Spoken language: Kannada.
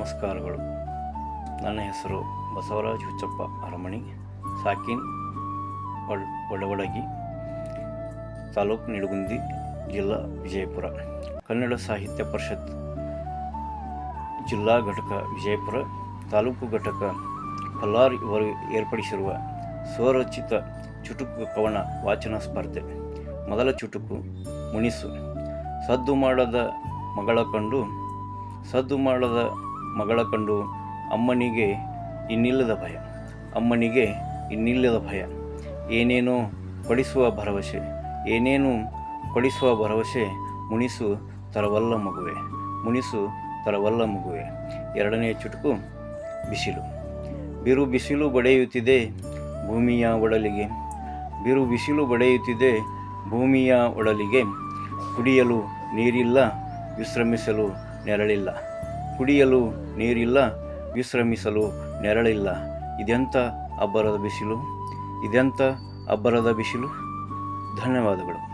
ನಮಸ್ಕಾರಗಳು. ನನ್ನ ಹೆಸರು ಬಸವರಾಜ ಹುಚ್ಚಪ್ಪ ಅರಮಣಿ, ಸಾಕಿನ್ ಒಡವಡಗಿ, ತಾಲೂಕು ನಿಡಗುಂದಿ, ಜಿಲ್ಲಾ ವಿಜಯಪುರ. ಕನ್ನಡ ಸಾಹಿತ್ಯ ಪರಿಷತ್ ಜಿಲ್ಲಾ ಘಟಕ ವಿಜಯಪುರ, ತಾಲೂಕು ಘಟಕ ಕೊಲ್ಲಾರ ಇವರು ಏರ್ಪಡಿಸಿರುವ ಸ್ವರಚಿತ ಚುಟುಕು ಕವನ ವಾಚನ ಸ್ಪರ್ಧೆ. ಮೊದಲ ಚುಟುಕು ಮುನಿಸು. ಸದ್ದು ಮಾಡದ ಮಗಳ ಕಂಡು ಅಮ್ಮನಿಗೆ ಇನ್ನಿಲ್ಲದ ಭಯ. ಏನೇನೋ ಕೊಡಿಸುವ ಭರವಸೆ ಮುನಿಸು ತರವಲ್ಲ ಮಗುವೆ. ಎರಡನೆಯ ಚುಟುಕು ಬಿಸಿಲು. ಬಿಸಿಲು ಬಡಿಯುತ್ತಿದೆ ಭೂಮಿಯ ಒಡಲಿಗೆ. ಕುಡಿಯಲು ನೀರಿಲ್ಲ, ವಿಶ್ರಮಿಸಲು ನೆರಳಿಲ್ಲ. ಇದೆಂಥ ಅಬ್ಬರದ ಬಿಸಿಲು. ಧನ್ಯವಾದಗಳು.